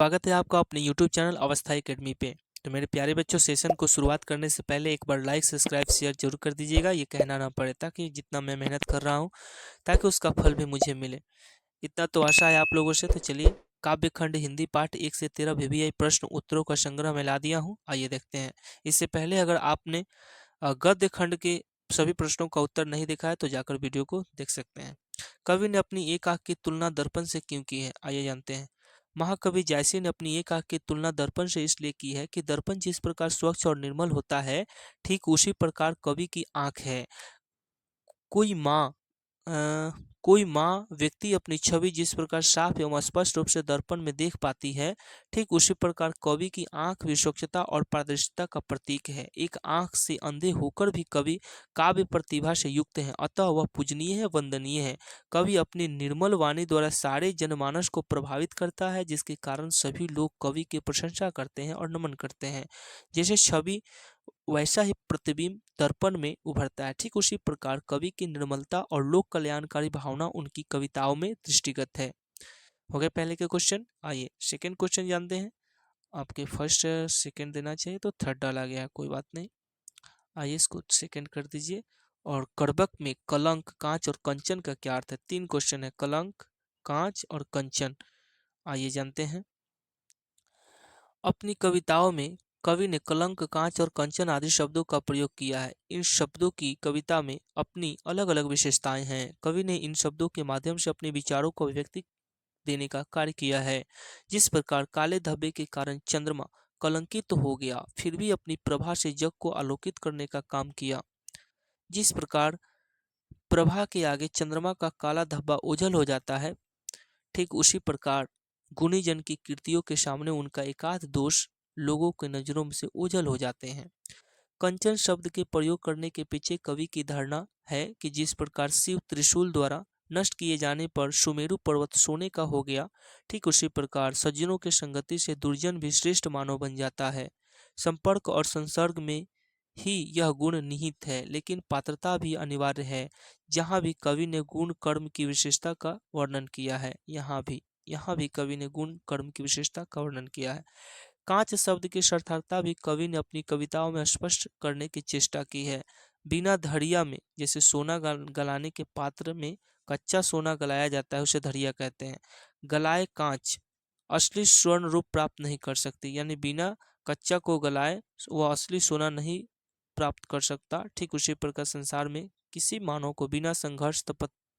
स्वागत है आपका अपने YouTube चैनल अवस्था एकेडमी पे। तो मेरे प्यारे बच्चों, सेशन को शुरुआत करने से पहले एक बार लाइक सब्सक्राइब शेयर जरूर कर दीजिएगा। ये कहना ना पड़े, ताकि जितना मैं मेहनत कर रहा हूँ ताकि उसका फल भी मुझे मिले, इतना तो आशा है आप लोगों से। तो चलिए, काव्य खंड हिंदी पाठ 1 से 13 VVI प्रश्न उत्तरों का संग्रह में ला दिया हूँ। आइए देखते हैं। इससे पहले अगर आपने गद्य खंड के सभी प्रश्नों का उत्तर नहीं देखा है तो जाकर वीडियो को देख सकते हैं। कवि ने अपनी एक आंख की तुलना दर्पण से क्यों की है, आइए जानते हैं। महाकवि जायसी ने अपनी एक आंख की तुलना दर्पण से इसलिए की है कि दर्पण जिस प्रकार स्वच्छ और निर्मल होता है, ठीक उसी प्रकार कवि की आंख है। कोई माँ अ, कोई माँ व्यक्ति अपनी छवि जिस प्रकार साफ एवं स्पष्ट रूप से दर्पण में देख पाती है, ठीक उसी प्रकार कवि की आंख भी स्वच्छता और पारदर्शिता का प्रतीक है। एक आंख से अंधे होकर भी कवि काव्य प्रतिभा से युक्त हैं, अतः वह पूजनीय है, वंदनीय है। कवि अपनी निर्मल वाणी द्वारा सारे जनमानस को प्रभावित करता है, जिसके कारण सभी लोग कवि की प्रशंसा करते हैं और नमन करते हैं। जैसे छवि वैसा ही प्रतिबिंब दर्पण में उभरता है, ठीक उसी प्रकार कवि की निर्मलता और लोक कल्याणकारी भावना उनकी कविताओं में दृष्टिगत है। हो गए पहले के क्वेश्चन। आइए सेकंड क्वेश्चन जानते हैं। आपके फर्स्ट सेकंड देना चाहिए तो थर्ड डाला गया है, कोई बात नहीं। आइए इसको सेकंड कर दीजिए। और कर्बक में कलंक, कांच और कंचन का क्या अर्थ है? 3 क्वेश्चन है, कलंक, कांच और कंचन। आइए जानते हैं। अपनी कविताओं में कवि ने कलंक, कांच और कंचन आदि शब्दों का प्रयोग किया है। इन शब्दों की कविता में अपनी अलग अलग विशेषताएं हैं। कवि ने इन शब्दों के माध्यम से अपने विचारों को अभिव्यक्ति देने का कार्य किया है। जिस प्रकार काले धब्बे के कारण चंद्रमा कलंकित तो हो गया, फिर भी अपनी प्रभा से जग को आलोकित करने का काम किया। जिस प्रकार प्रभा के आगे चंद्रमा का काला धब्बा ओझल हो जाता है, ठीक उसी प्रकार गुणीजन की कृतियों के सामने उनका एकाध दोष लोगों के नजरों में से ओझल हो जाते हैं। कंचन शब्द के प्रयोग करने के पीछे कवि की धारणा है कि जिस प्रकार शिव त्रिशूल द्वारा नष्ट किए जाने पर सुमेरु पर्वत सोने का हो गया, ठीक उसी प्रकार सज्जनों के संगति से दुर्जन भी श्रेष्ठ मानव बन जाता है। संपर्क और संसर्ग में ही यह गुण निहित है, लेकिन पात्रता भी अनिवार्य है। जहाँ भी कवि ने गुण कर्म की विशेषता का वर्णन किया है, यहाँ भी कवि ने गुण कर्म की विशेषता का वर्णन किया है। कांच शब्द की सार्थकता भी कवि ने अपनी कविताओं में स्पष्ट करने की चेष्टा की है। बिना धड़िया में, जैसे सोना गलाने के पात्र में कच्चा सोना गलाया जाता है, उसे धड़िया कहते हैं, गलाए कांच असली स्वर्ण रूप प्राप्त नहीं कर सकती। यानी बिना कच्चा को गलाए वह असली सोना नहीं प्राप्त कर सकता। ठीक उसी प्रकार संसार में किसी मानव को बिना संघर्ष,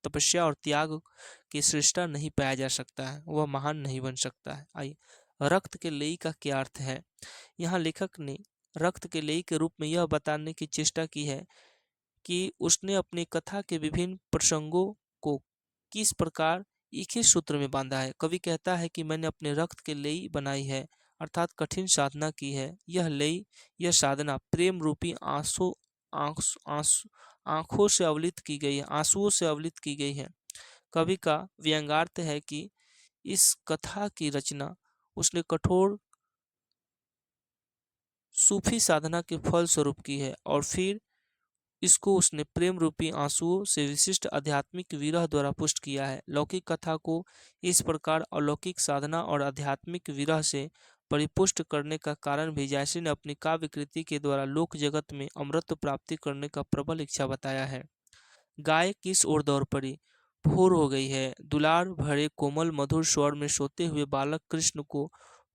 तपस्या और त्याग के श्रेष्ठता नहीं पाया जा सकता है, वह महान नहीं बन सकता है। आइए, रक्त के लेई का क्या अर्थ है? यहाँ लेखक ने रक्त के लेई के रूप में यह बताने की चेष्टा की है कि उसने अपनी कथा के विभिन्न प्रसंगों को किस प्रकार एक ही सूत्र में बांधा है। कवि कहता है कि मैंने अपने रक्त के लेई बनाई है, अर्थात कठिन साधना की है। यह लेई, यह साधना प्रेम रूपी आंखों से अवलित की गई है, आंसुओं से अवलित की गई है। कवि का व्यंग्यार्थ है कि इस कथा की रचना उसने कठोर सूफी साधना के फल स्वरूप की है, और फिर इसको उसने प्रेम रूपी आंसुओं से विशिष्ट आध्यात्मिक विरह द्वारा पुष्ट किया है। लौकिक कथा को इस प्रकार अलौकिक साधना और आध्यात्मिक विरह से परिपुष्ट करने का कारण भी जायसी ने अपनी काव्य कृति के द्वारा लोक जगत में अमृत प्राप्ति करने का प्रबल इच्छा बताया है। गाय किस ओर दौड़ पड़ी? भोर हो गई है। दुलार भरे कोमल मधुर स्वर में सोते हुए बालक कृष्ण को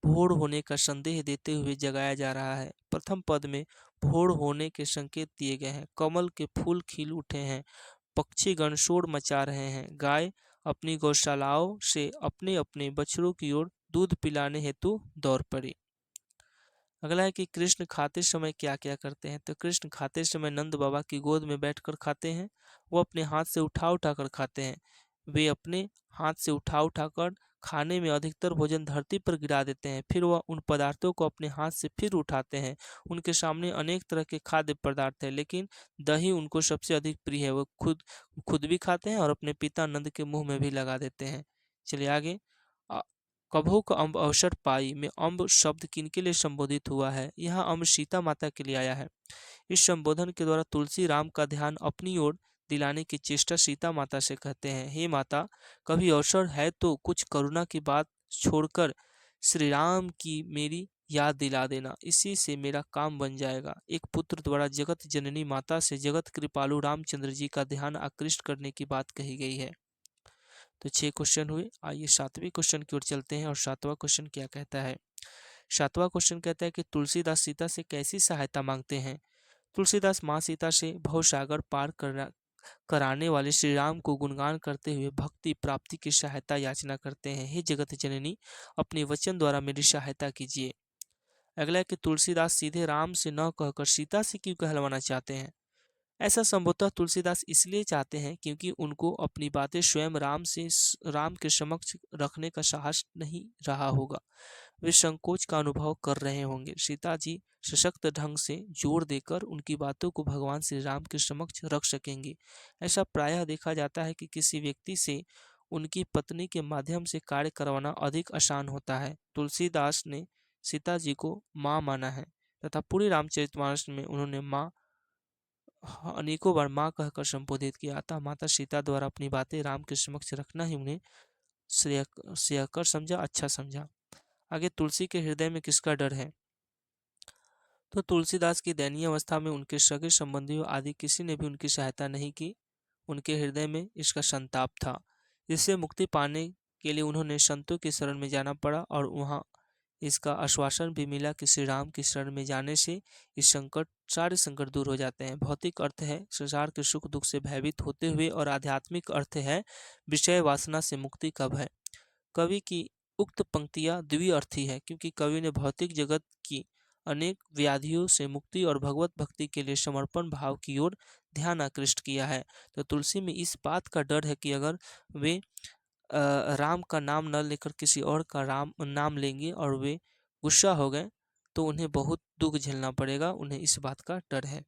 भोर होने का संदेह देते हुए जगाया जा रहा है। प्रथम पद में भोर होने के संकेत दिए गए हैं। कमल के फूल खिल उठे हैं, पक्षीगण शोर मचा रहे हैं। गाय अपनी गौशालाओं से अपने अपने बछड़ों की ओर दूध पिलाने हेतु दौड़ पड़ी। अगला है कि कृष्ण खाते समय क्या क्या करते हैं? तो कृष्ण खाते समय नंद बाबा की गोद में बैठकर खाते हैं। वो अपने हाथ से उठा उठाकर खाते हैं। वे अपने हाथ से उठा उठाकर खाने में अधिकतर भोजन धरती पर गिरा देते हैं। फिर वह उन पदार्थों को अपने हाथ से फिर उठाते हैं। उनके सामने अनेक तरह के खाद्य पदार्थ हैं, लेकिन दही उनको सबसे अधिक प्रिय है। वो खुद भी खाते हैं और अपने पिता नंद के मुंह में भी लगा देते हैं। चलिए आगे। कभोक अम्ब अवसर पाई में अम्ब शब्द किनके लिए संबोधित हुआ है? यहाँ अम्ब सीता माता के लिए आया है। इस संबोधन के द्वारा तुलसी राम का ध्यान अपनी ओर दिलाने की चेष्टा सीता माता से कहते हैं, हे माता, कभी अवसर है तो कुछ करुणा की बात छोड़कर श्री राम की मेरी याद दिला देना, इसी से मेरा काम बन जाएगा। एक पुत्र द्वारा जगत जननी माता से जगत कृपालु रामचंद्र जी का ध्यान आकृष्ट करने की बात कही गई है। तो 6 क्वेश्चन हुए। आइए 7वें क्वेश्चन की ओर चलते हैं और 7वां क्वेश्चन क्या कहता है। 7वां क्वेश्चन कहता है कि तुलसीदास सीता से कैसी सहायता मांगते हैं। तुलसीदास माँ सीता से भवसागर पार कराने वाले श्री राम को गुणगान करते हुए भक्ति प्राप्ति की सहायता याचना करते हैं। हे जगत जननी, अपने वचन द्वारा मेरी सहायता कीजिए। अगला है कि तुलसीदास सीधे राम से न कहकर सीता से क्यों कहलवाना चाहते हैं। ऐसा संभवतः तुलसीदास इसलिए चाहते हैं क्योंकि उनको अपनी बातें स्वयं राम के समक्ष रखने का साहस नहीं रहा होगा। वे संकोच का अनुभव कर रहे होंगे। सीता जी सशक्त ढंग से जोर देकर उनकी बातों को भगवान श्री राम के समक्ष रख सकेंगे। ऐसा प्रायः देखा जाता है कि किसी व्यक्ति से उनकी पत्नी के माध्यम से कार्य करवाना अधिक आसान होता है। तुलसीदास ने सीता जी को माँ माना है तथा पूरे रामचरितमानस में उन्होंने माँ अनेकों बार माँ कहकर संबोधित किया। अतः माता सीता द्वारा अपनी बातें राम के समक्ष रखना ही उन्हें श्रेयकर समझा, अच्छा समझा। आगे तुलसी के हृदय में किसका डर है। तो तुलसीदास की दयनीय अवस्था में उनके सगे संबंधियों आदि किसी ने भी उनकी सहायता नहीं की। उनके हृदय में इसका संताप था, जिससे मुक्ति पाने के लिए उन्होंने संतों की शरण में जाना पड़ा और वहां इसका आश्वासन भी मिला कि श्री राम की शरण में जाने से सारे संकट दूर हो जाते हैं। भौतिक अर्थ है संसार के सुख दुख से भयभीत होते हुए और आध्यात्मिक अर्थ है विषय वासना से मुक्ति कब है। कवि की उक्त पंक्तियां द्विअर्थी है क्योंकि कवि ने भौतिक जगत की अनेक व्याधियों से मुक्ति और भगवत भक्ति के लिए समर्पण भाव की ओर ध्यान आकृष्ट किया है। तो तुलसी में इस बात का डर है कि अगर वे राम का नाम न लेकर किसी और का राम नाम लेंगे और वे गुस्सा हो गए तो उन्हें बहुत दुख झेलना पड़ेगा, उन्हें इस बात का डर है।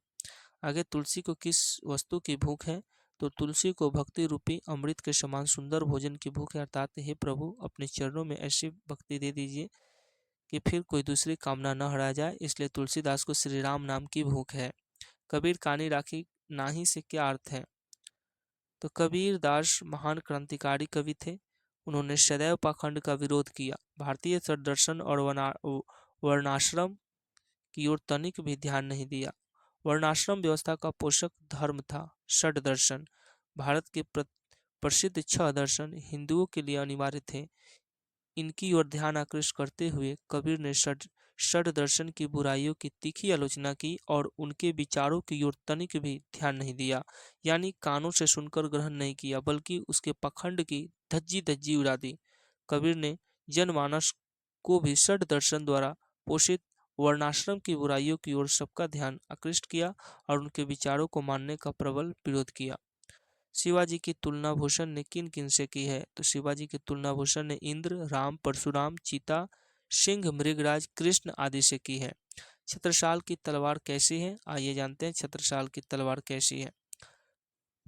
आगे तुलसी को किस वस्तु की भूख है। तो तुलसी को भक्ति रूपी अमृत के समान सुंदर भोजन की भूख है, अर्थात हे प्रभु अपने चरणों में ऐसी भक्ति दे दीजिए कि फिर कोई दूसरी कामना न हरा जाए। इसलिए तुलसीदास को श्री राम नाम की भूख है। कबीर कानी राखी नाही से क्या अर्थ है। तो कबीर दास महान क्रांतिकारी कवि थे। उन्होंने सदैव पाखंड का विरोध किया, भारतीय सदर्शन और वर्णाश्रम की ओर तनिक भी ध्यान नहीं दिया। वर्णाश्रम व्यवस्था का पोषक धर्म था षड दर्शन। भारत के प्रसिद्ध 6 दर्शन हिंदुओं के लिए अनिवार्य थे। इनकी ओर ध्यान आकृष्ट करते हुए कबीर ने षड दर्शन की बुराइयों की तीखी आलोचना की और उनके विचारों की ओर तनिक भी ध्यान नहीं दिया, यानी कानों से सुनकर ग्रहण नहीं किया बल्कि उसके पाखंड की धज्जी धज्जी उड़ा दी। कबीर ने जनमानस को भी षड दर्शन द्वारा पोषित वर्णाश्रम की बुराइयों की ओर सबका ध्यान आकृष्ट किया और उनके विचारों को मानने का प्रबल विरोध किया। शिवाजी की तुलना भूषण ने किन किन से की है। तो शिवाजी की तुलना भूषण ने इंद्र, राम, परशुराम, चीता, सिंह, मृगराज, कृष्ण आदि से की है। छत्रसाल की तलवार कैसी है, आइए जानते हैं छत्रसाल की तलवार कैसी है।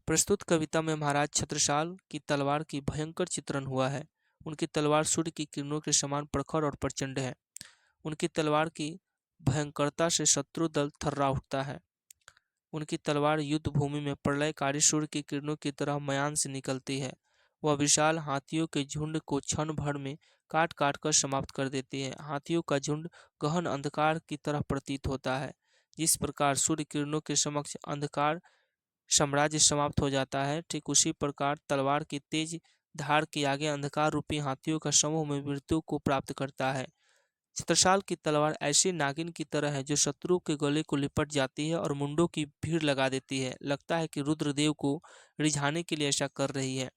प्रस्तुत कविता में महाराज छत्रसाल की तलवार की भयंकर चित्रण हुआ है। उनकी तलवार सूर्य की किरणों के समान प्रखर और प्रचंड है। उनकी तलवार की भयंकरता से शत्रु दल थर्रा उठता है। उनकी तलवार युद्ध भूमि में प्रलयकारी सूर्य की किरणों की तरह मयान से निकलती है। वह विशाल हाथियों के झुंड को क्षण भर में काट काट कर समाप्त कर देती है। हाथियों का झुंड गहन अंधकार की तरह प्रतीत होता है। जिस प्रकार सूर्य किरणों के समक्ष अंधकार साम्राज्य समाप्त हो जाता है, ठीक उसी प्रकार तलवार की तेज धार के आगे अंधकार रूपी हाथियों का समूह में मृत्यु को प्राप्त करता है। छत्रसाल की तलवार ऐसी नागिन की तरह है जो शत्रु के गले को लिपट जाती है और मुंडों की भीड़ लगा देती है। लगता है कि रुद्रदेव को रिझाने के लिए ऐसा कर रही है।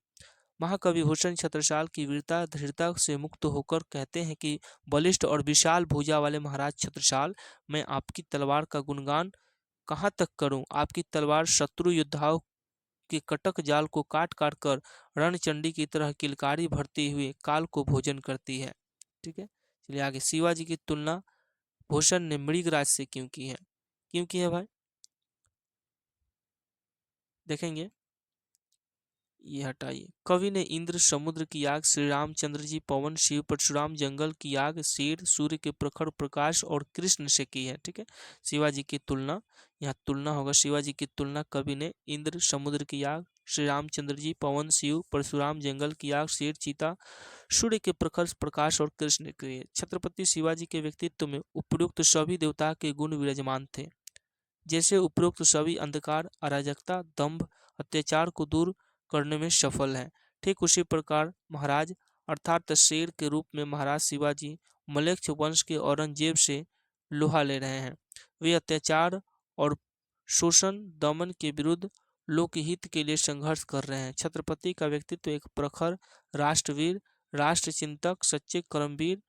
महाकवि भूषण छत्रसाल की वीरता धीरता से मुक्त होकर कहते हैं कि बलिष्ठ और विशाल भुजा वाले महाराज छत्रसाल, मैं आपकी तलवार का गुणगान कहाँ तक करूं। आपकी तलवार शत्रु योद्धाओं के कटक जाल को काट काट कर रणचंडी की तरह किलकारी भरती हुए काल को भोजन करती है। ठीक है, चलिए आगे। शिवाजी की तुलना भूषण ने मृगराज से क्यों की है, क्यों की है भाई, देखेंगे। ये हटाइए। कवि ने इंद्र समुद्र की आग, श्री रामचंद्र जी पवन, शिव परशुराम जंगल की आग, शेर सूर्य के प्रखर प्रकाश और कृष्ण से की है। ठीक है, शिवाजी की तुलना, यहाँ तुलना होगा, शिवाजी की तुलना कवि ने इंद्र समुद्र की आग, श्री रामचंद्र जी पवन, शिव परशुराम जंगल की आग, शेर चीता सूर्य के प्रखर प्रकाश और कृष्ण की है। छत्रपति शिवाजी के व्यक्तित्व में उपयुक्त सभी देवता के गुण विराजमान थे। जैसे उपरोक्त सभी अंधकार, अराजकता, दंभ, अत्याचार को दूर करने में सफल हैं, ठीक उसी प्रकार महाराज अर्थात शेर के रूप में महाराज शिवाजी मलेच्छ वंश के औरंगजेब से लोहा ले रहे हैं। वे अत्याचार और शोषण दमन के विरुद्ध लोकहित के लिए संघर्ष कर रहे हैं। छत्रपति का व्यक्तित्व एक प्रखर राष्ट्रवीर, राष्ट्रचिंतक, सच्चे कर्मवीर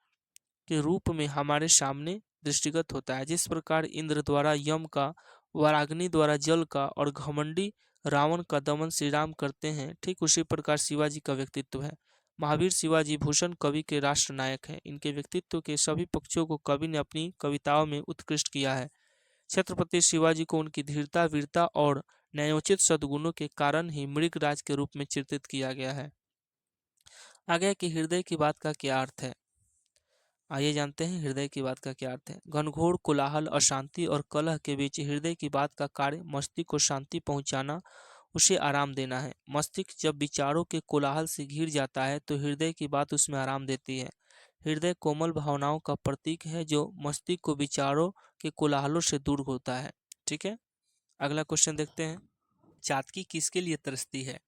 के रूप में हमारे सामने दृष्टिगत होता है। जिस प्रकार इंद्र द्वारा यम का, वराग्नि द्वारा जल का और घमंडी रावण का दमन श्री राम करते हैं, ठीक उसी प्रकार शिवाजी का व्यक्तित्व है। महावीर शिवाजी भूषण कवि के राष्ट्र नायक हैं। इनके व्यक्तित्व के सभी पक्षों को कवि ने अपनी कविताओं में उत्कृष्ट किया है। छत्रपति शिवाजी को उनकी धीरता, वीरता और न्यायोचित सद्गुणों के कारण ही मृगराज के रूप में चित्रित किया गया है। आगे कि हृदय की बात का क्या अर्थ है, आइए जानते हैं हृदय की बात का क्या अर्थ है। घनघोर कोलाहल, अशांति और कलह के बीच हृदय की बात का कार्य मस्तिष्क को शांति पहुंचाना, उसे आराम देना है। मस्तिष्क जब विचारों के कोलाहल से घिर जाता है तो हृदय की बात उसमें आराम देती है। हृदय कोमल भावनाओं का प्रतीक है जो मस्तिष्क को विचारों के कोलाहलों से दूर होता है। ठीक है, अगला क्वेश्चन देखते हैं। चातकी किसके लिए तरसती है?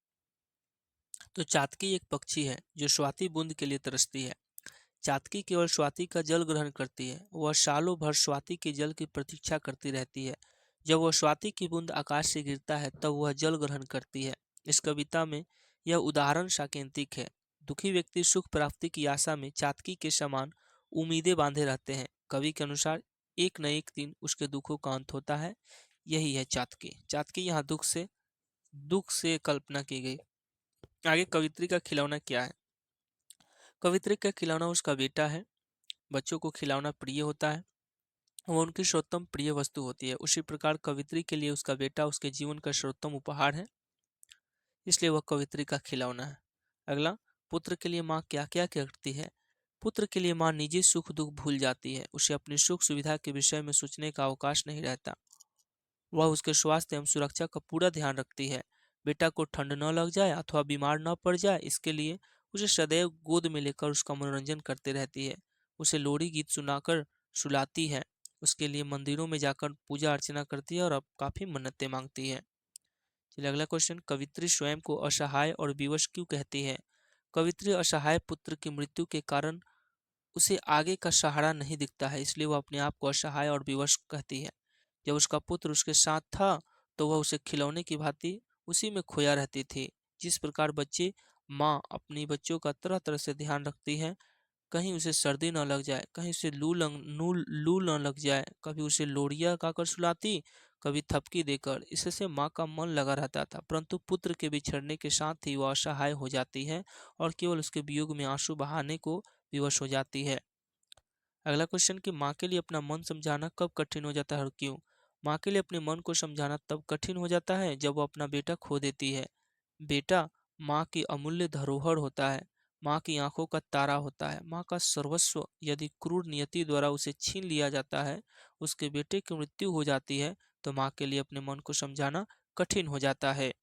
तो चातकी एक पक्षी है जो स्वाति बूंद के लिए तरसती है। चातकी केवल स्वाति का जल ग्रहण करती है। वह सालों भर स्वाति के जल की प्रतीक्षा करती रहती है। जब वह स्वाति की बूंद आकाश से गिरता है तब वह जल ग्रहण करती है। इस कविता में यह उदाहरण साकेतिक है। दुखी व्यक्ति सुख प्राप्ति की आशा में चातकी के समान उम्मीदें बांधे रहते हैं। कवि के अनुसार एक न एक दिन उसके दुखों का अंत होता है। यही है चातकी। चातकी यहाँ दुख से कल्पना की गई। आगे कवित्री का खिलौना क्या है? कवित्री का खिलौना उसका बेटा है। बच्चों को खिलौना प्रिय होता है, वह उनकी सर्वोत्तम प्रिय वस्तु होती है। उसी प्रकार कवित्री के लिए उसका बेटा उसके जीवन का सर्वोत्तम उपहार है, इसलिए वह कवित्री का खिलौना है। अगला, पुत्र के लिए माँ क्या क्या करती है? पुत्र के लिए माँ निजी सुख दुख भूल जाती है। उसे अपनी सुख सुविधा के विषय में सोचने का अवकाश नहीं रहता। वह उसके स्वास्थ्य एवं सुरक्षा का पूरा ध्यान रखती है। बेटा को ठंड न लग जाए अथवा बीमार न पड़ जाए, इसके लिए उसे सदैव गोद में लेकर उसका मनोरंजन करती रहती है। उसे लोरी गीत सुनाकर सुलाती है। उसके लिए मंदिरों में जाकर पूजा अर्चना करती है और अब काफी मन्नतें मांगती है। चलिए अगला क्वेश्चन। कवित्री स्वयं को असहाय और विवश क्यों कहती है? कवित्री असहाय पुत्र की मृत्यु के कारण उसे आगे का सहारा नहीं दिखता है, इसलिए वह अपने आप को असहाय और विवश कहती है। जब उसका पुत्र उसके साथ था तो वह उसे खिलौने की भांति उसी में खोया रहती थी। जिस प्रकार बच्चे माँ अपनी बच्चों का तरह तरह से ध्यान रखती है, कहीं उसे सर्दी न लग जाए, कहीं उसे लू न लग जाए, कभी उसे लोरिया गाकर सुलाती, कभी थपकी देकर, इससे माँ का मन लगा रहता था। परंतु पुत्र के बिछड़ने के साथ ही वह असहाय हो जाती है और केवल उसके वियोग में आंसू बहाने को विवश हो जाती है। अगला क्वेश्चन कि माँ के लिए अपना मन समझाना कब कठिन हो जाता है और क्यों? माँ के लिए अपने मन को समझाना तब कठिन हो जाता है जब वो अपना बेटा खो देती है। बेटा माँ की अमूल्य धरोहर होता है, माँ की आंखों का तारा होता है, माँ का सर्वस्व यदि क्रूर नियति द्वारा उसे छीन लिया जाता है, उसके बेटे की मृत्यु हो जाती है, तो माँ के लिए अपने मन को समझाना कठिन हो जाता है।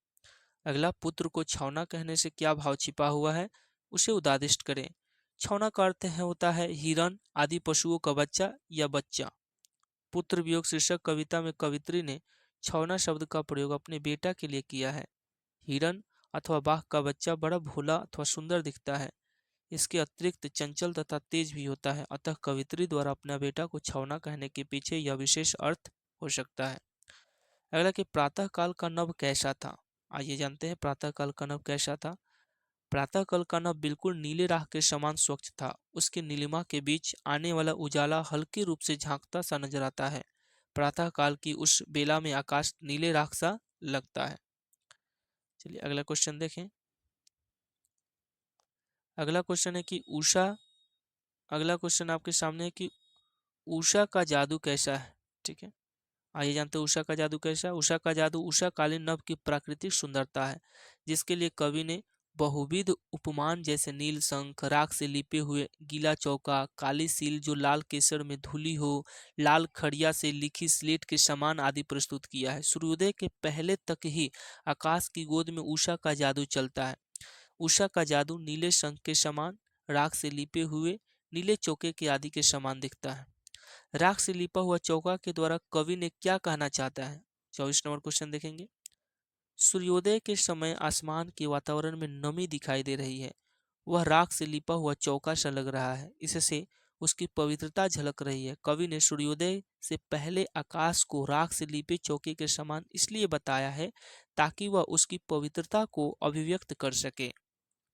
अगला, पुत्र को छौना कहने से क्या भाव छिपा हुआ है, उसे उदादिष्ट करें। छौना का अर्थ होता है हिरण आदि पशुओं का बच्चा या बच्चा। पुत्र वियोग शीर्षक कविता में कवित्री ने छौना शब्द का प्रयोग अपने बेटा के लिए किया है। हिरण अथवा बाघ का बच्चा बड़ा भोला अथवा सुंदर दिखता है। इसके अतिरिक्त चंचल तथा तेज भी होता है, अतः कवित्री द्वारा अपना बेटा को छौना कहने के पीछे यह विशेष अर्थ हो सकता है। अगला कि प्रातः काल का नभ कैसा था? आइए जानते हैं प्रातः काल का नभ कैसा था। प्रातः काल का नभ बिल्कुल नीले राह के समान स्वच्छ था। उसके नीलिमा के बीच आने वाला उजाला हल्के रूप से झांकता सा नजर आता है। प्रातः काल की उस बेला में आकाश नीले राख सा लगता है। चलिए अगला क्वेश्चन देखें। अगला क्वेश्चन है कि उषा अगला क्वेश्चन आपके सामने है कि उषा का जादू कैसा है? ठीक है, आइए जानते हैं उषा का जादू कैसा है। उषा का जादू उषाकालीन नभ की प्राकृतिक सुंदरता है, जिसके लिए कवि ने बहुविध उपमान जैसे नील शंख, राख से लिपे हुए गीला चौका, काली सील जो लाल केसर में धुली हो, लाल खड़िया से लिखी स्लेट के समान आदि प्रस्तुत किया है। सूर्योदय के पहले तक ही आकाश की गोद में उषा का जादू चलता है। उषा का जादू नीले शंख के समान, राख से लिपे हुए नीले चौके के आदि के समान दिखता है। राख से लिपा हुआ चौका के द्वारा कवि ने क्या कहना चाहता है? 24 नंबर क्वेश्चन देखेंगे। सूर्योदय के समय आसमान के वातावरण में नमी दिखाई दे रही है। वह राख से लिपा हुआ चौका सा लग रहा है। इससे उसकी पवित्रता झलक रही है। कवि ने सूर्योदय से पहले आकाश को राख से लिपे चौके के समान इसलिए बताया है ताकि वह उसकी पवित्रता को अभिव्यक्त कर सके।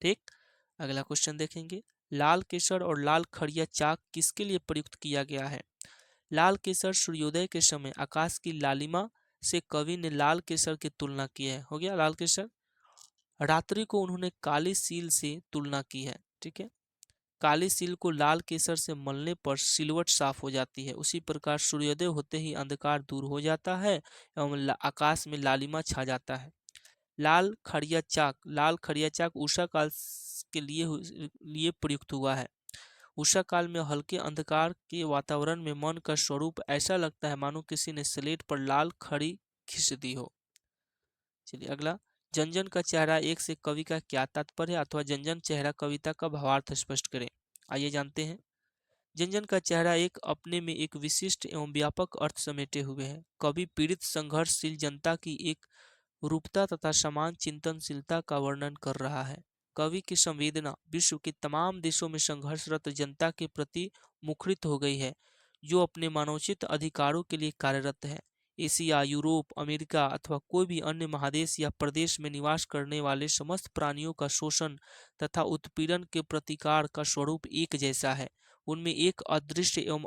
ठीक। अगला क्वेश्चन देखेंगे। लाल केसर और लाल खड़िया चाक किसके लिए प्रयुक्त किया गया है? लाल केसर सूर्योदय के समय आकाश की लालिमा से कवि ने लाल केसर की तुलना की है। हो गया लाल केसर। रात्रि को उन्होंने काली सील से तुलना की है। ठीक है। काली सील को लाल केसर से मलने पर सिलवट साफ हो जाती है। उसी प्रकार सूर्योदय होते ही अंधकार दूर हो जाता है एवं आकाश में लालिमा छा जाता है। लाल खड़िया चाक उषा काल के लिए प्रयुक्त हुआ है। उषा काल में हल्के अंधकार के वातावरण में मन का स्वरूप ऐसा लगता है मानो किसी ने स्लेट पर लाल खड़ी खींच दी हो। चलिए अगला। जनजन का चेहरा एक से कवि का क्या तात्पर्य है, अथवा जनजन चेहरा कविता का भावार्थ स्पष्ट करें। आइए जानते हैं। जनजन का चेहरा एक अपने में एक विशिष्ट एवं व्यापक अर्थ समेटे हुए है। कवि पीड़ित संघर्षशील जनता की एक रूपता तथा समान चिंतनशीलता का वर्णन कर रहा है। कवि की संवेदना विश्व के तमाम देशों में संघर्षरत जनता के प्रति मुखरित हो गई है, जो अपने मानवोचित अधिकारों के लिए कार्यरत है। एशिया, यूरोप, अमेरिका अथवा कोई भी अन्य महादेश या प्रदेश में निवास करने वाले समस्त प्राणियों का शोषण तथा उत्पीड़न के प्रतिकार का स्वरूप एक जैसा है। उनमें एक अदृश्य एवं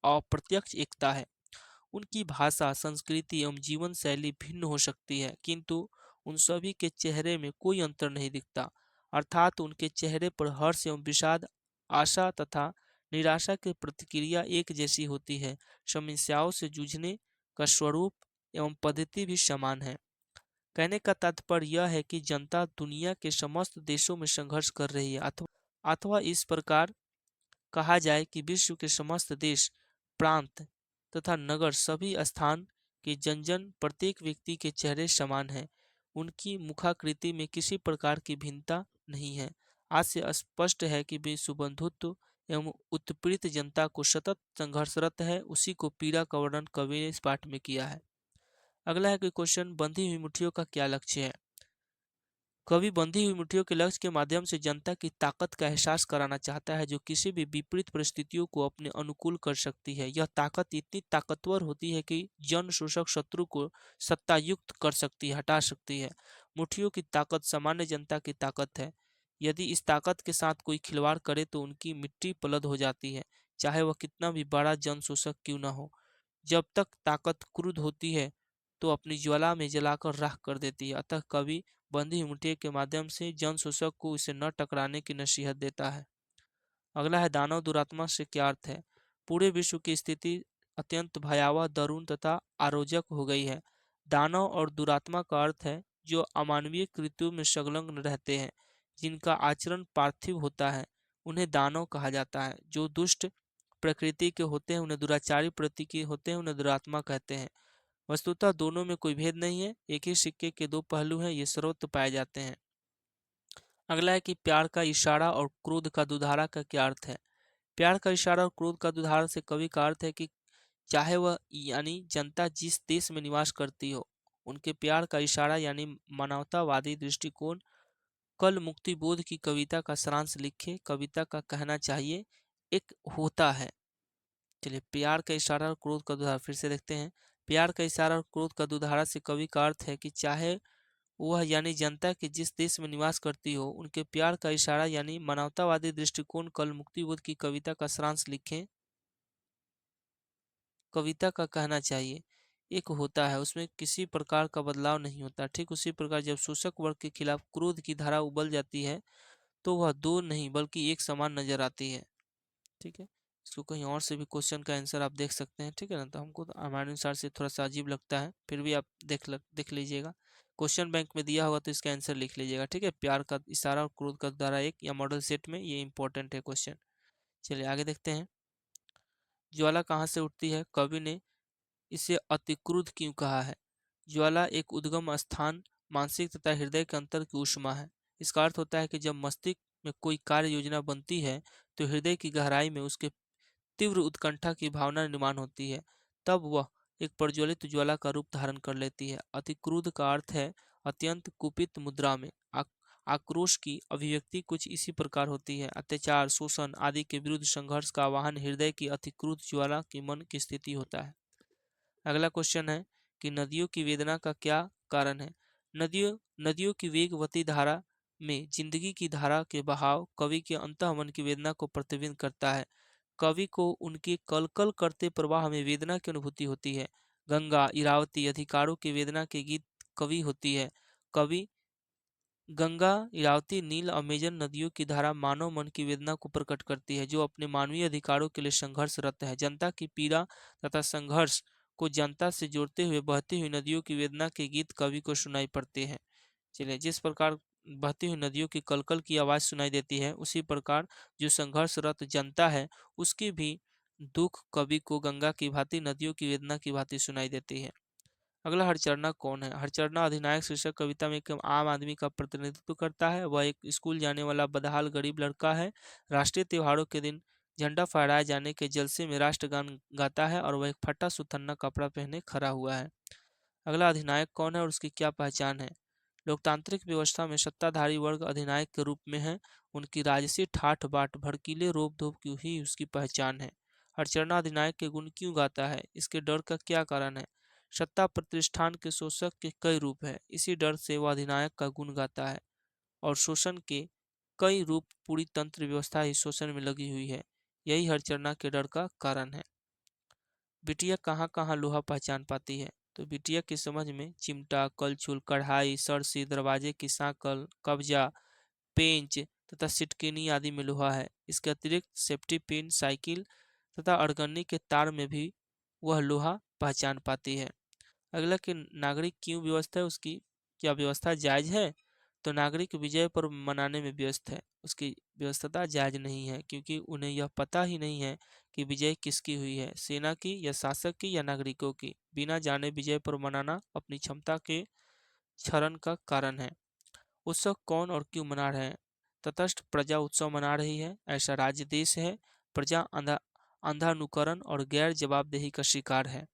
अप्रत्यक्ष एकता है। उनकी भाषा, संस्कृति एवं जीवन शैली भिन्न हो सकती है, किंतु उन सभी के चेहरे में कोई अंतर नहीं दिखता। अर्थात उनके चेहरे पर हर्ष एवं विषाद, आशा तथा निराशा की प्रतिक्रिया एक जैसी होती है। समस्याओं से जूझने का स्वरूप एवं पद्धति भी समान है। कहने का तात्पर्य यह है कि जनता दुनिया के समस्त देशों में संघर्ष कर रही है, अथवा इस प्रकार कहा जाए कि विश्व के समस्त देश, प्रांत तथा नगर, सभी स्थान के जन प्रत्येक व्यक्ति के चेहरे समान हैं। उनकी मुखाकृति में किसी प्रकार की भिन्नता नहीं है। आज से स्पष्ट है कि विश्व बंधुत्व एवं उत्पीड़ित जनता को सतत संघर्षरत है। उसी को पीड़ा का वर्णन कवि ने इस पाठ में किया है। अगला है कि क्वेश्चन, बंधी हुई मुट्ठियों का क्या लक्ष्य है? कवि बंधी हुई मुट्ठियों के लक्ष्य के माध्यम से जनता की ताकत का एहसास कराना चाहता है, जो किसी भी विपरीत परिस्थितियों को अपने अनुकूल कर सकती है। यह ताकत इतनी ताकतवर होती है कि जन शोषक शत्रु को सत्तायुक्त कर सकती है, हटा सकती है। मुट्ठियों की ताकत सामान्य जनता की ताकत है। यदि इस ताकत के साथ कोई खिलवाड़ करे तो उनकी मिट्टी पलद हो जाती है, चाहे वह कितना भी बड़ा जन शोषक क्यों न हो। जब तक ताकत क्रुद्ध होती है तो अपनी ज्वाला में जलाकर राख कर देती है। अतः कवि बंधी मुठिया के माध्यम से जन शोषक को इसे न टकराने की नसीहत देता है। अगला है, दानव दुरात्मा से क्या अर्थ है? पूरे विश्व की स्थिति अत्यंत भयावह, दरुण तथा आरोजक हो गई है। दानव और दुरात्मा का अर्थ है जो अमानवीय कृत्यों में संलग्न रहते हैं, जिनका आचरण पार्थिव होता है, उन्हें दानव कहा जाता है। जो दुष्ट प्रकृति के होते हैं उन्हें दुराचारी प्रकृति के होते हैं, उन्हें दुरात्मा कहते हैं। वस्तुतः दोनों में कोई भेद नहीं है, एक ही सिक्के के दो पहलू हैं, ये सर्वत्र पाए जाते हैं। अगला है कि प्यार का इशारा और क्रोध का दुधारा का क्या अर्थ है? प्यार का इशारा और क्रोध का दुधारा से कवि का अर्थ है कि चाहे वह यानी जनता जिस देश में निवास करती हो, उनके प्यार का इशारा यानी मानवतावादी दृष्टिकोण कल मुक्ति बोध की कविता का सारांश लिखे। कविता का कहना चाहिए एक होता है। चलिए, प्यार का इशारा और क्रोध का दुधारा फिर से देखते हैं। प्यार का इशारा और क्रोध का दुधारा से कवि का अर्थ है कि चाहे वह यानी जनता के जिस देश में निवास करती हो, उनके प्यार का इशारा यानी मानवतावादी दृष्टिकोण कल मुक्तिबोध की कविता का सारांश लिखें। कविता का कहना चाहिए एक होता है, उसमें किसी प्रकार का बदलाव नहीं होता। ठीक उसी प्रकार जब शोषक वर्ग के खिलाफ क्रोध की धारा उबल जाती है तो वह दो नहीं बल्कि एक समान नजर आती है। ठीक है। इसको कहीं और से भी क्वेश्चन का आंसर आप देख सकते हैं, ठीक है ना। तो हमको तो हमारे अनुसार से थोड़ा सा अजीब लगता है, फिर भी आप देख लीजिएगा। क्वेश्चन बैंक में दिया होगा तो इसका आंसर लिख लीजिएगा, ठीक है। प्यार का इशारा और क्रोध का द्वारा एक या मॉडल सेट में ये इंपॉर्टेंट है क्वेश्चन। चलिए आगे देखते हैं। ज्वाला कहाँ से उठती है? कवि ने इसे अतिक्रुद्ध क्यों कहा है? ज्वाला एक उद्गम स्थान, मानसिक तथा हृदय के अंतर की ऊष्मा है। इसका अर्थ होता है कि जब मस्तिष्क में कोई कार्य योजना बनती है तो हृदय की गहराई में उसके तीव्र उत्कंठा की भावना निर्माण होती है। तब वह एक प्रज्वलित ज्वाला का रूप धारण कर लेती है। अतिक्रुद्ध का अर्थ है अत्यंत कुपित मुद्रा में। आक्रोश की अभिव्यक्ति कुछ इसी प्रकार होती है। अत्याचार, शोषण आदि के विरुद्ध संघर्ष का आह्वान हृदय की अतिक्रुद्ध ज्वाला की मन की स्थिति होता है। अगला क्वेश्चन है कि नदियों की वेदना का क्या कारण है? नदियों नदियों की वेगवती धारा में जिंदगी की धारा के बहाव कवि के अंतःमन की वेदना को प्रतिबिंबित करता है। कवि को उनके कलकल करते प्रवाह में वेदना की अनुभूति होती है। गंगा, इरावती, अधिकारों की वेदना के गीत कवि होती है। कवि गंगा, इरावती, नील, अमेजन नदियों की धारा मानव मन की वेदना को प्रकट करती है, जो अपने मानवीय अधिकारों के लिए संघर्षरत है। जनता की पीड़ा तथा संघर्ष को जनता से जोड़ते हुए बहती हुई नदियों की वेदना के गीत कवि को सुनाई पड़ते हैं। चलिए, जिस प्रकार बहती हुई नदियों की कलकल की आवाज सुनाई देती है, उसी प्रकार जो संघर्षरत जनता है उसकी भी दुख कवि को गंगा की भांति, नदियों की वेदना की भांति सुनाई देती है। अगला, हरचरना कौन है? हरचरना अधिनायक शीर्षक कविता में एक आम आदमी का प्रतिनिधित्व करता है। वह एक स्कूल जाने वाला बदहाल गरीब लड़का है। राष्ट्रीय त्योहारों के दिन झंडा फहराए जाने के जलसे में राष्ट्रगान गाता है और वह एक फटा सुथन्ना कपड़ा पहने खड़ा हुआ है। अगला, अधिनायक कौन है और उसकी क्या पहचान है? लोकतांत्रिक व्यवस्था में सत्ताधारी वर्ग अधिनायक के रूप में है। उनकी राजसी ठाठ बाट, भड़कीले रोक धोप की ही उसकी पहचान है। हरचरना अधिनायक के गुण क्यों गाता है? इसके डर का क्या कारण है? सत्ता प्रतिष्ठान के शोषक के कई रूप है, इसी डर से वह अधिनायक का गुण गाता है। और शोषण के कई रूप, पूरी तंत्र व्यवस्था ही शोषण में लगी हुई है, यही हरचरना के डर का कारण है। बिटिया कहाँ कहाँ लोहा पहचान पाती है? तो बिटिया की समझ में चिमटा, कलछुल, कढ़ाई, सरसी, दरवाजे की सांकल, कब्जा, पेंच तथा सिटकिनी आदि में लोहा है। इसके अतिरिक्त सेफ्टी पिन, साइकिल तथा अड़गन्नी के तार में भी वह लोहा पहचान पाती है। अगला, कि नागरिक क्यों व्यवस्था है, उसकी क्या व्यवस्था जायज है? तो नागरिक विजय पर्व मनाने में व्यस्त है, उसकी व्यवस्था जायज नहीं है, क्योंकि उन्हें यह पता ही नहीं है कि विजय किसकी हुई है, सेना की या शासक की या नागरिकों की। बिना जाने विजय पर्व मनाना अपनी क्षमता के क्षरण का कारण है। उत्सव कौन और क्यों मना रहे हैं? तटस्थ प्रजा उत्सव मना रही है। ऐसा राज्य देश है। प्रजा अंधानुकरण और गैर जवाबदेही का शिकार है।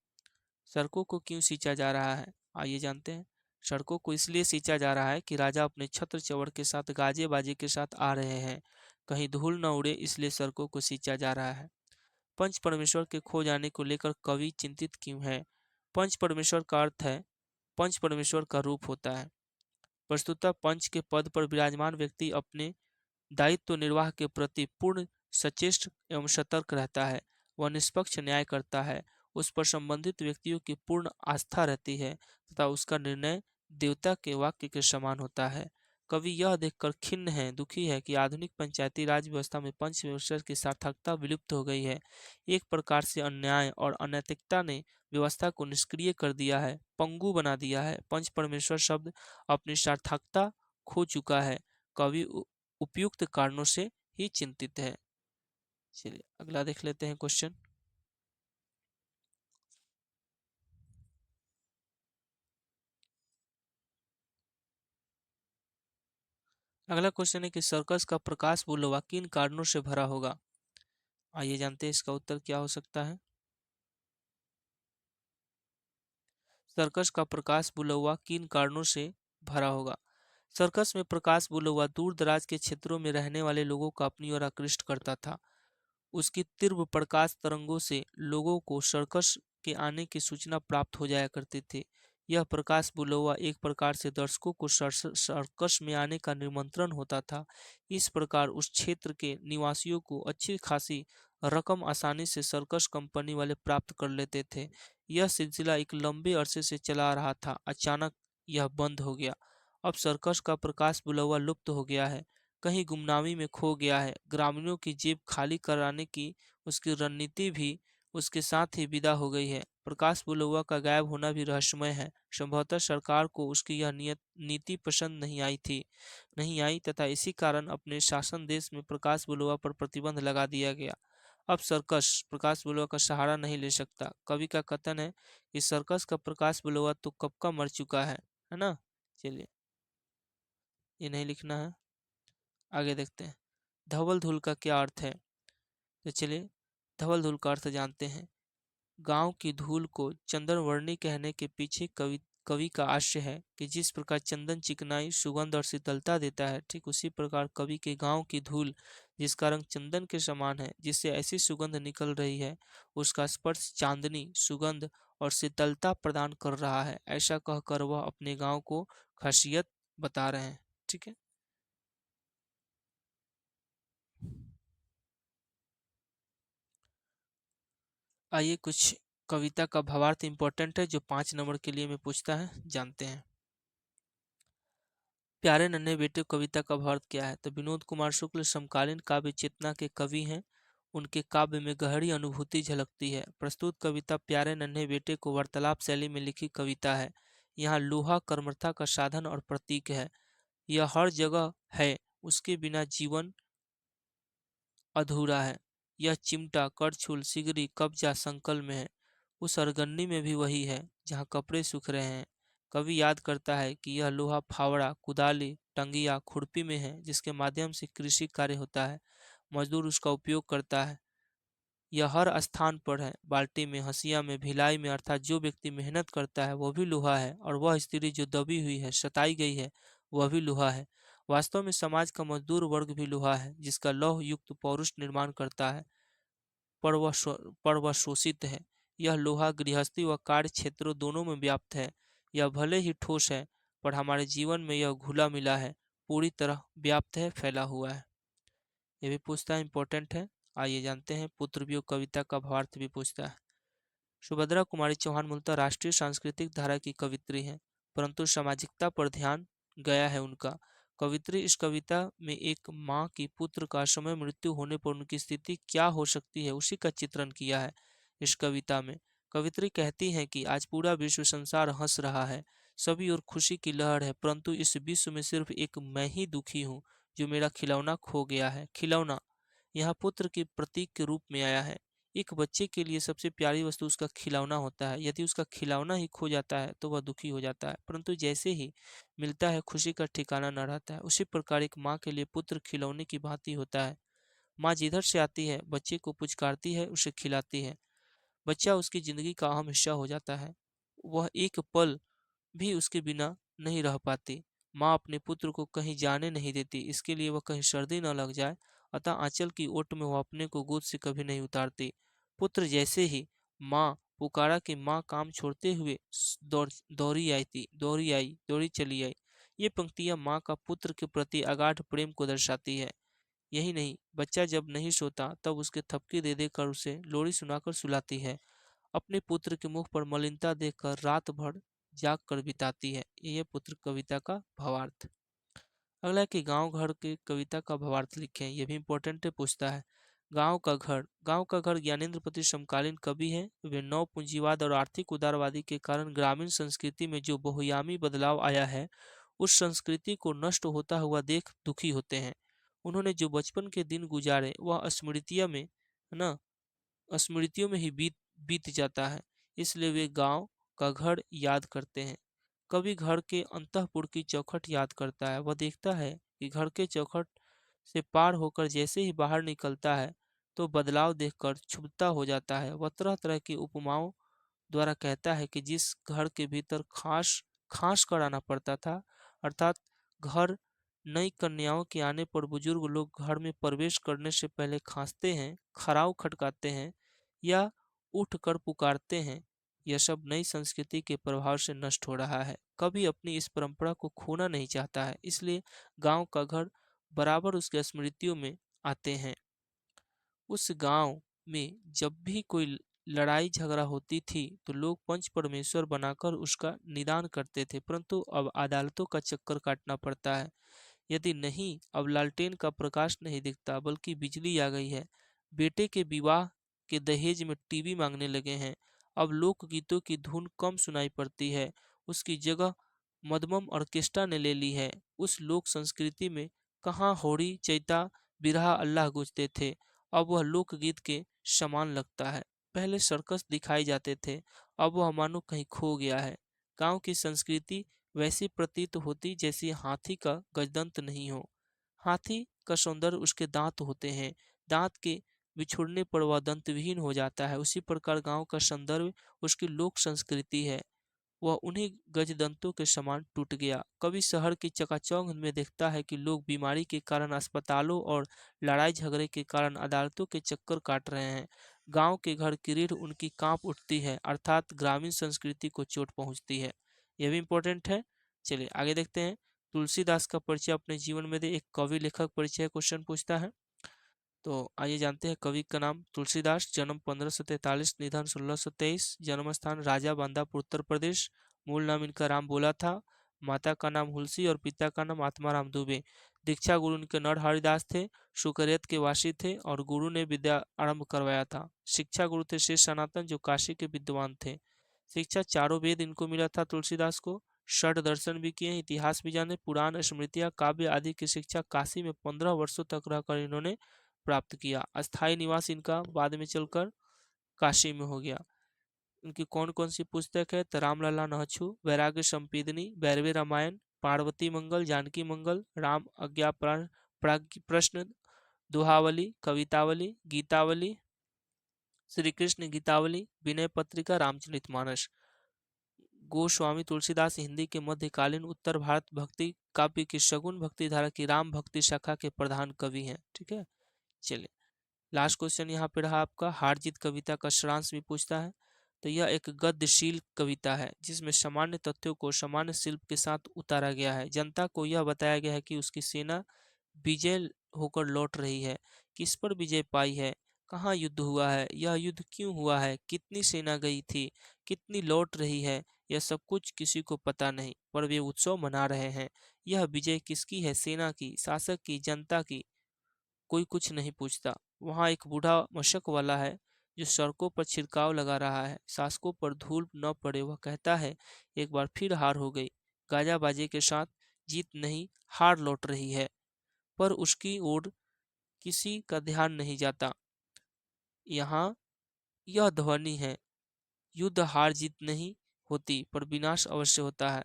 सड़कों को क्यों सींचा जा रहा है? आइए जानते हैं। सड़कों को इसलिए सींचा जा रहा है कि राजा अपने छत्र चवड़ के साथ गाजे बाजे के साथ आ रहे हैं, कहीं धूल न उड़े, इसलिए सड़कों को सींचा जा रहा है। पंच परमेश्वर के खो जाने को लेकर कवि चिंतित क्यों है? पंच परमेश्वर का अर्थ है पंच परमेश्वर का रूप होता है। वस्तुतः पंच के पद पर विराजमान व्यक्ति अपने दायित्व निर्वाह के प्रति पूर्ण सचेष्ट एवं सतर्क रहता है। वह निष्पक्ष न्याय करता है। उस पर संबंधित व्यक्तियों की पूर्ण आस्था रहती है तथा उसका निर्णय देवता के वाक्य के समान होता है। कवि यह देखकर खिन्न है, दुखी है कि आधुनिक पंचायती राज व्यवस्था में पंच व्यवस्था की सार्थकता विलुप्त हो गई है। एक प्रकार से अन्याय और अनैतिकता ने व्यवस्था को निष्क्रिय कर दिया है, पंगु बना दिया है। पंच परमेश्वर शब्द अपनी सार्थकता खो चुका है। कवि उपयुक्त कारणों से ही चिंतित है। चलिए अगला देख लेते हैं क्वेश्चन। अगला क्वेश्चन है कि सर्कस का प्रकाश बुलवा किन कारणों से भरा होगा? आइए जानते हैं इसका उत्तर क्या हो सकता है। सर्कस का प्रकाश बुलवा किन कारणों से भरा होगा? सर्कस में प्रकाश बुलवा दूर दराज के क्षेत्रों में रहने वाले लोगों को अपनी ओर आकृष्ट करता था। उसकी तीव्र प्रकाश तरंगों से लोगों को सर्कस के आने की सूचना प्राप्त हो जाया करती थी। यह प्रकाश बुलौवा एक प्रकार से दर्शकों को सर्कस में आने का निमंत्रण होता था। इस प्रकार उस क्षेत्र के निवासियों को अच्छी खासी रकम आसानी से सर्कस कंपनी वाले प्राप्त कर लेते थे। यह सिलसिला एक लंबे अरसे से चला आ रहा था। अचानक यह बंद हो गया। अब सर्कस का प्रकाश बुलौवा लुप्त हो गया है, कहीं गुमनामी में खो गया है। ग्रामीणों की जेब खाली कराने की उसकी रणनीति भी उसके साथ ही विदा हो गई है। प्रकाश बुलुआ का गायब होना भी रहस्यमय है। संभवतः सरकार को उसकी यह नियत नीति पसंद नहीं आई तथा इसी कारण अपने शासन देश में प्रकाश बुलुआ पर प्रतिबंध लगा दिया गया। अब सर्कस प्रकाश बुलुआ का सहारा नहीं ले सकता। कवि का कथन है कि सर्कस का प्रकाश बुलुआ तो कब का मर चुका है ना। चलिए, ये नहीं लिखना है, आगे देखते हैं। धवल धूल का क्या अर्थ है? तो चलिए, धवल धूल का अर्थ जानते हैं। गांव की धूल को चंदनवर्णी कहने के पीछे कवि का आशय है कि जिस प्रकार चंदन चिकनाई, सुगंध और शीतलता देता है, ठीक उसी प्रकार कवि के गांव की धूल, जिसका रंग चंदन के समान है, जिससे ऐसी सुगंध निकल रही है, उसका स्पर्श चांदनी, सुगंध और शीतलता प्रदान कर रहा है। ऐसा कहकर वह अपने गांव को खासियत बता रहे हैं। ठीक है। आइए, कुछ कविता का भावार्थ इंपॉर्टेंट है जो 5 नंबर के लिए मैं पूछता है, जानते हैं। प्यारे नन्हे बेटे कविता का भावार्थ क्या है? तो विनोद कुमार शुक्ल समकालीन काव्य चेतना के कवि हैं। उनके काव्य में गहरी अनुभूति झलकती है। प्रस्तुत कविता प्यारे नन्हे बेटे को वार्तालाप शैली में लिखी कविता है। यहाँ लोहा कर्मठता का साधन और प्रतीक है। यह हर जगह है, उसके बिना जीवन अधूरा है। यह चिमटा, करछुल, सिगरी, कब्जा संकल में है। उस अरगन्नी में भी वही है जहाँ कपड़े सूख रहे हैं। कवि याद करता है कि यह लोहा फावड़ा, कुदाली, टंगिया, खुरपी में है, जिसके माध्यम से कृषि कार्य होता है। मजदूर उसका उपयोग करता है। यह हर स्थान पर है, बाल्टी में, हंसिया में, भिलाई में, अर्थात जो व्यक्ति मेहनत करता है वह भी लोहा है, और वह स्त्री जो दबी हुई है, सताई गई है, वह भी लोहा है। वास्तव में समाज का मजदूर वर्ग भी लोहा है, जिसका लौह युक्त पौरुष निर्माण करता है, पर वह शोषित है। यह लोहा गृहस्थी व कार्य क्षेत्रों दोनों में व्याप्त है। यह भले ही ठोस है, पर हमारे जीवन में यह घुला मिला है, पूरी तरह व्याप्त है, फैला हुआ है। ये भी पूछता है, इंपॉर्टेंट है। आइए जानते हैं। पुत्र वियोग कविता का भावार्थ भी पूछता है। सुभद्रा कुमारी चौहान मूलतः राष्ट्रीय सांस्कृतिक धारा की कवित्री हैं, परंतु सामाजिकता पर ध्यान गया है उनका। कवित्री इस कविता में एक माँ की पुत्र का समय मृत्यु होने पर उनकी स्थिति क्या हो सकती है, उसी का चित्रण किया है। इस कविता में कवित्री कहती हैं कि आज पूरा विश्व संसार हंस रहा है, सभी और खुशी की लहर है, परंतु इस विश्व में सिर्फ एक मैं ही दुखी हूँ, जो मेरा खिलौना खो गया है। खिलौना यहाँ पुत्र के प्रतीक के रूप में आया है। एक बच्चे के लिए सबसे प्यारी वस्तु उसका खिलौना होता है। यदि उसका खिलौना ही खो जाता है तो वह दुखी हो जाता है, परंतु जैसे ही मिलता है खुशी का ठिकाना न रहता है। उसी प्रकार एक माँ के लिए पुत्र खिलौने की भांति होता है। माँ जिधर से आती है बच्चे को पुचकारती है, उसे खिलाती है। बच्चा उसकी जिंदगी का अहम हिस्सा हो जाता है। वह एक पल भी उसके बिना नहीं रह पाती। माँ अपने पुत्र को कहीं जाने नहीं देती, इसके लिए वह कहीं सर्दी न लग जाए, अतः आंचल की ओट में वह अपने को गोद से कभी नहीं उतारती। पुत्र जैसे ही माँ पुकारा कि माँ काम छोड़ते हुए दौड़ी चली आई। ये पंक्तियां माँ का पुत्र के प्रति अगाध प्रेम को दर्शाती है। यही नहीं, बच्चा जब नहीं सोता तब उसके थपकी दे देकर उसे लोरी सुनाकर सुलाती है। अपने पुत्र के मुख पर मलिनता देखकर रात भर जाग कर बिताती है। ये पुत्र कविता का भावार्थ। अगला है कि गांव घर के कविता का भावार्थ लिखें। यह भी इंपॉर्टेंट है, पूछता है। गांव का घर ज्ञानेंद्र पति समकालीन कवि हैं। वे नव पूंजीवाद और आर्थिक उदारवादी के कारण ग्रामीण संस्कृति में जो बहुआयामी बदलाव आया है, उस संस्कृति को नष्ट होता हुआ देख दुखी होते हैं। उन्होंने जो बचपन के दिन गुजारे वह स्मृतियों में ही बीत जाता है, इसलिए वे गांव का घर याद करते हैं। कभी घर के अंतःपुर की चौखट याद करता है। वह देखता है कि घर के चौखट से पार होकर जैसे ही बाहर निकलता है तो बदलाव देखकर क्षुब्धता हो जाता है। वह तरह तरह की उपमाओं द्वारा कहता है कि जिस घर के भीतर खास खास कर आना पड़ता था, अर्थात घर, नई कन्याओं के आने पर बुजुर्ग लोग घर में प्रवेश करने से पहले खांसते हैं, खड़ाऊ खटकाते हैं या उठ कर पुकारते हैं, यह सब नई संस्कृति के प्रभाव से नष्ट हो रहा है। कभी अपनी इस परंपरा को खोना नहीं चाहता है, इसलिए गांव का घर बराबर उसके स्मृतियों में आते हैं। उस गांव में जब भी कोई लड़ाई झगड़ा होती थी तो लोग पंच परमेश्वर बनाकर उसका निदान करते थे, परंतु अब अदालतों का चक्कर काटना पड़ता है। यदि नहीं, अब लालटेन का प्रकाश नहीं दिखता बल्कि बिजली आ गई है। बेटे के विवाह के दहेज में टीवी मांगने लगे हैं। अब लोकगीतों की धुन कम सुनाई पड़ती है, उसकी जगह मदमम ऑर्केस्ट्रा ने ले ली है। उस लोक संस्कृति में कहाँ होड़ी, चैता, बिरहा, अल्लाह गूंजते थे, अब वह लोकगीत के समान लगता है। पहले सर्कस दिखाए जाते थे, अब वह मानो कहीं खो गया है। गांव की संस्कृति वैसी प्रतीत होती जैसे हाथी का गजदंत नहीं हो। हाथी का सौंदर्य उसके दांत होते हैं, दांत के बिछुड़ने पर वह दंतविहीन हो जाता है। उसी प्रकार गांव का सौंदर्य उसकी लोक संस्कृति है, वह उन्हीं गजदंतों के समान टूट गया। कवि शहर की चकाचौंध में देखता है कि लोग बीमारी के कारण अस्पतालों और लड़ाई झगड़े के कारण अदालतों के चक्कर काट रहे हैं। गांव के घर की रीढ़ उनकी कांप उठती है, अर्थात ग्रामीण संस्कृति को चोट पहुंचती है। यह भी इम्पोर्टेंट है। चलिए आगे देखते हैं। तुलसीदास का परिचय अपने जीवन में दे। एक कवि लेखक परिचय क्वेश्चन पूछता है। तो आइए जानते हैं कवि का नाम तुलसीदास, जन्म 1543, निधन 1623, जन्म स्थान राजा बांदापुर उत्तर प्रदेश। मूल नाम इनका राम बोला था, माता का नाम हुलसी और पिता का नाम आत्माराम दुबे। दीक्षा गुरु इनके नरहरिदास थे, सुकरेत के वासी थे और गुरु ने विद्या आरंभ करवाया था। शिक्षा गुरु थे शेष सनातन जो काशी के विद्वान थे। शिक्षा चारों वेद इनको मिला था तुलसीदास को। षड दर्शन भी किए, इतिहास भी जाने, पुराण स्मृतियां काव्य आदि की शिक्षा काशी में 15 वर्षों तक रहकर इन्होंने प्राप्त किया। अस्थायी निवास इनका बाद में चलकर काशी में हो गया। इनकी कौन कौन सी पुस्तक है? तो रामलला नहछु, वैराग्य संपीदनी, भैरवी रामायण, पार्वती मंगल, जानकी मंगल, राम अज्ञा प्रश्न, दोहावली, कवितावली, गीतावली, श्री कृष्ण गीतावली, विनय पत्रिका, रामचरितमानस। गोस्वामी तुलसीदास हिंदी के मध्यकालीन उत्तर भारत भक्ति काव्य की शगुन भक्ति धारा की राम भक्ति शाखा के प्रधान कवि हैं। ठीक है, चलिए लास्ट क्वेश्चन यहाँ पे रहा आपका। हार जीत कविता का सारांश भी पूछता है। तो यह एक गद्यशील कविता है जिसमें सामान्य तथ्यों को सामान्य शिल्प के साथ उतारा गया है। जनता को यह बताया गया है कि उसकी सेना विजय होकर लौट रही है, किस पर विजय पाई है, कहाँ युद्ध हुआ है, यह युद्ध क्यों हुआ है, कितनी सेना गई थी, कितनी लौट रही है, यह सब कुछ किसी को पता नहीं, पर वे उत्सव मना रहे हैं। यह विजय किसकी है? सेना की, शासक की, जनता की? कोई कुछ नहीं पूछता। वहाँ एक बूढ़ा मशक वाला है जो सड़कों पर छिड़काव लगा रहा है, शासकों पर धूल न पड़े। वह कहता है एक बार फिर हार हो गई, गाजा बाजे के साथ जीत नहीं हार लौट रही है, पर उसकी ओर किसी का ध्यान नहीं जाता। यहाँ यह ध्वनि है, युद्ध हार जीत नहीं होती पर विनाश अवश्य होता है।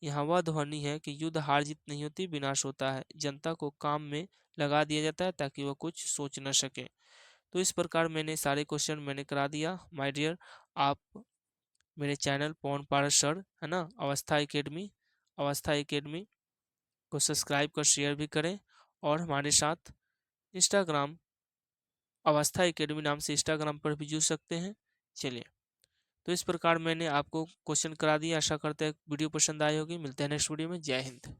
यहाँ वह ध्वनि है कि युद्ध हार जीत नहीं होती, विनाश होता है। जनता को काम में लगा दिया जाता है ताकि वह कुछ सोच न सके। तो इस प्रकार मैंने सारे क्वेश्चन मैंने करा दिया। माय डियर, आप मेरे चैनल पवन पारस सर है ना, अवस्था एकेडमी को सब्सक्राइब कर शेयर भी करें और हमारे साथ इंस्टाग्राम अवस्था एकेडमी नाम से इंस्टाग्राम पर भी जुड़ सकते हैं। चलिए, तो इस प्रकार मैंने आपको क्वेश्चन करा दिया। आशा करते हैं वीडियो पसंद आई होगी। मिलते हैं नेक्स्ट वीडियो में। जय हिंद।